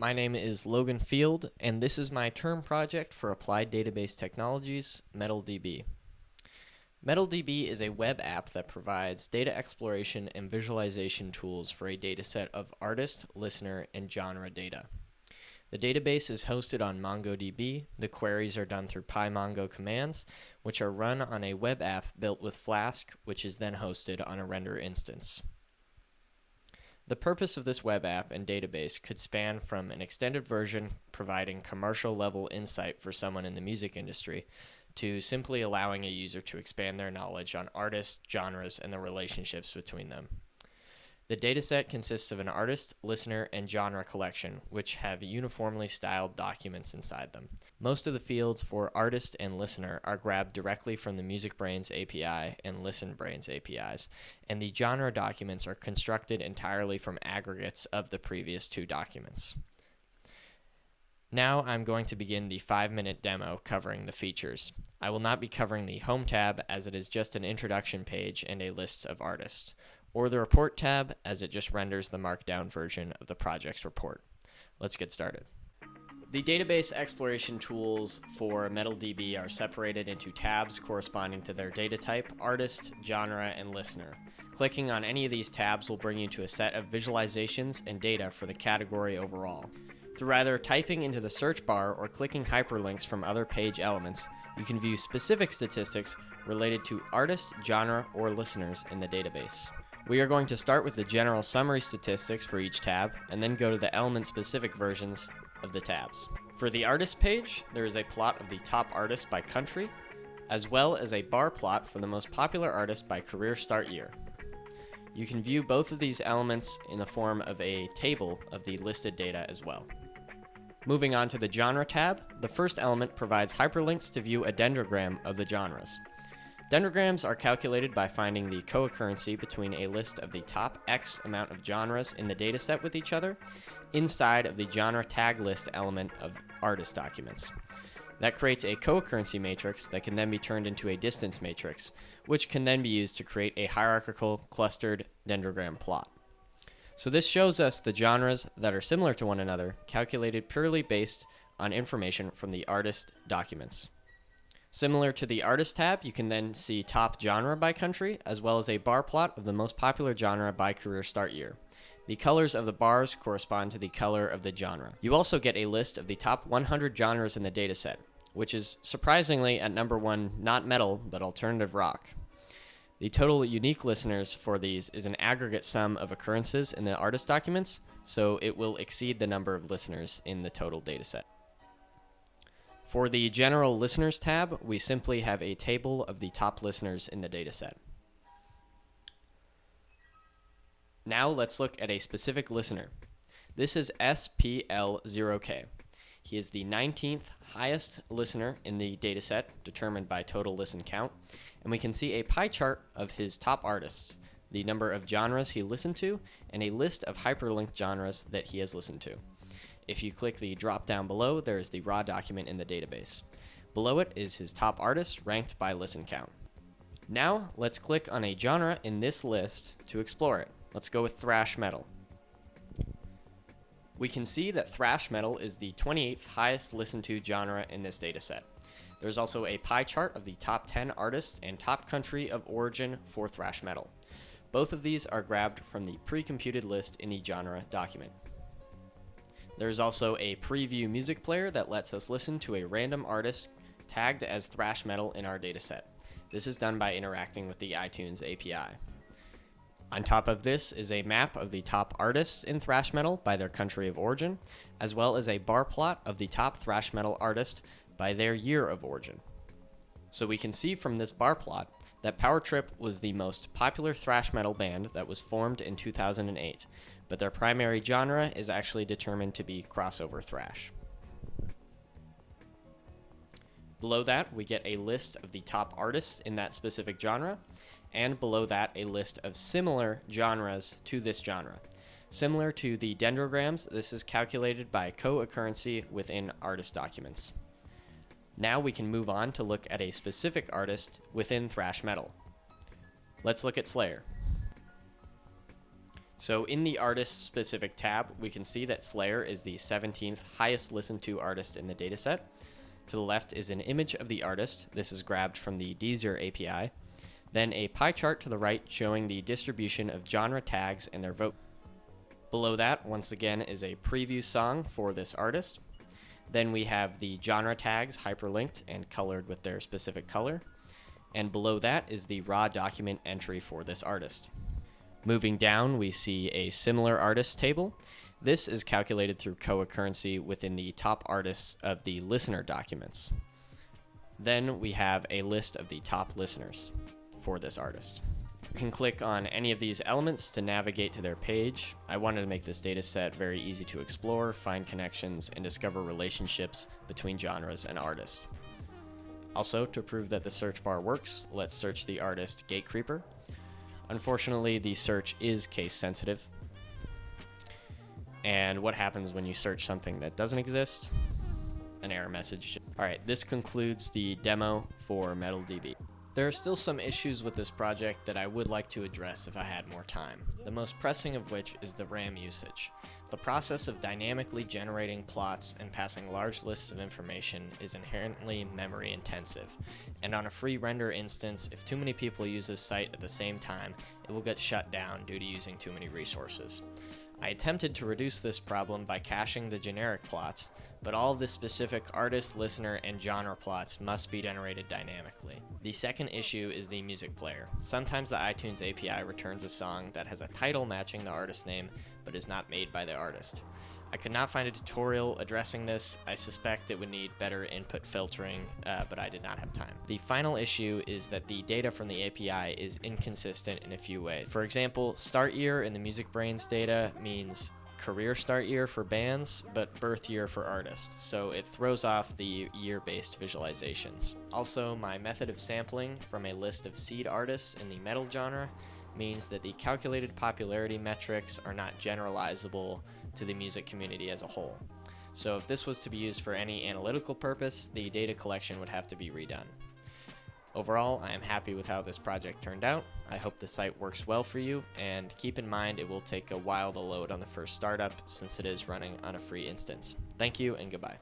My name is Logan Field, and this is my term project for Applied Database Technologies, MetalDB. MetalDB is a web app that provides data exploration and visualization tools for a dataset of artist, listener, and genre data. The database is hosted on MongoDB. The queries are done through PyMongo commands, which are run on a web app built with Flask, which is then hosted on a render instance. The purpose of this web app and database could span from an extended version providing commercial-level insight for someone in the music industry to simply allowing a user to expand their knowledge on artists, genres, and the relationships between them. The dataset consists of an artist, listener, and genre collection, which have uniformly styled documents inside them. Most of the fields for artist and listener are grabbed directly from the MusicBrainz API and ListenBrainz APIs, and the genre documents are constructed entirely from aggregates of the previous two documents. Now I'm going to begin the 5-minute demo covering the features. I will not be covering the Home tab as it is just an introduction page and a list of artists, or the Report tab as it just renders the markdown version of the project's report. Let's get started. The database exploration tools for MetalDB are separated into tabs corresponding to their data type, artist, genre, and listener. Clicking on any of these tabs will bring you to a set of visualizations and data for the category overall. Through either typing into the search bar or clicking hyperlinks from other page elements, you can view specific statistics related to artist, genre, or listeners in the database. We are going to start with the general summary statistics for each tab, and then go to the element-specific versions of the tabs. For the artist page, there is a plot of the top artist by country, as well as a bar plot for the most popular artist by career start year. You can view both of these elements in the form of a table of the listed data as well. Moving on to the genre tab, the first element provides hyperlinks to view a dendrogram of the genres. Dendrograms are calculated by finding the co-occurrency between a list of the top X amount of genres in the dataset with each other inside of the genre tag list element of artist documents. That creates a co-occurrency matrix that can then be turned into a distance matrix, which can then be used to create a hierarchical clustered dendrogram plot. So this shows us the genres that are similar to one another, calculated purely based on information from the artist documents. Similar to the Artist tab, you can then see top genre by country, as well as a bar plot of the most popular genre by career start year. The colors of the bars correspond to the color of the genre. You also get a list of the top 100 genres in the dataset, which is surprisingly at number 1 not metal, but alternative rock. The total unique listeners for these is an aggregate sum of occurrences in the artist documents, so it will exceed the number of listeners in the total dataset. For the General Listeners tab, we simply have a table of the top listeners in the dataset. Now let's look at a specific listener. This is SPL0K. He is the 19th highest listener in the dataset, determined by total listen count, and we can see a pie chart of his top artists, the number of genres he listened to, and a list of hyperlinked genres that he has listened to. If you click the drop down below, there is the raw document in the database. Below it is his top artists ranked by listen count. Now let's click on a genre in this list to explore it. Let's go with thrash metal. We can see that thrash metal is the 28th highest listened to genre in this dataset. There's also a pie chart of the top 10 artists and top country of origin for thrash metal. Both of these are grabbed from the pre-computed list in the genre document. There's also a preview music player that lets us listen to a random artist tagged as thrash metal in our dataset. This is done by interacting with the iTunes API. On top of this is a map of the top artists in thrash metal by their country of origin, as well as a bar plot of the top thrash metal artist by their year of origin. So we can see from this bar plot that Power Trip was the most popular thrash metal band that was formed in 2008, but their primary genre is actually determined to be crossover thrash. Below that, we get a list of the top artists in that specific genre, and below that, a list of similar genres to this genre. Similar to the dendrograms, this is calculated by co-occurrency within artist documents. Now we can move on to look at a specific artist within thrash metal. Let's look at Slayer. So in the artist specific tab, we can see that Slayer is the 17th highest listened to artist in the dataset. To the left is an image of the artist. This is grabbed from the Deezer API. Then a pie chart to the right showing the distribution of genre tags and their vote. Below that, once again, is a preview song for this artist. Then we have the genre tags hyperlinked and colored with their specific color. And below that is the raw document entry for this artist. Moving down, we see a similar artist table. This is calculated through co-occurrency within the top artists of the listener documents. Then we have a list of the top listeners for this artist. You can click on any of these elements to navigate to their page. I wanted to make this data set very easy to explore, find connections, and discover relationships between genres and artists. Also, to prove that the search bar works, let's search the artist Gatecreeper. Unfortunately, the search is case sensitive. And what happens when you search something that doesn't exist? An error message. Alright, this concludes the demo for MetalDB. There are still some issues with this project that I would like to address if I had more time, the most pressing of which is the RAM usage. The process of dynamically generating plots and passing large lists of information is inherently memory intensive, and on a free render instance, if too many people use this site at the same time, it will get shut down due to using too many resources. I attempted to reduce this problem by caching the generic plots, but all of the specific artist, listener, and genre plots must be generated dynamically. The second issue is the music player. Sometimes the iTunes API returns a song that has a title matching the artist name, but is not made by the artist. I could not find a tutorial addressing this. I suspect it would need better input filtering, but I did not have time. The final issue is that the data from the API is inconsistent in a few ways. For example, start year in the MusicBrainz data means career start year for bands, but birth year for artists, so it throws off the year-based visualizations. Also, my method of sampling from a list of seed artists in the metal genre means that the calculated popularity metrics are not generalizable to the music community as a whole. So if this was to be used for any analytical purpose, the data collection would have to be redone. Overall, I am happy with how this project turned out. I hope the site works well for you, and keep in mind it will take a while to load on the first startup since it is running on a free instance. Thank you and goodbye.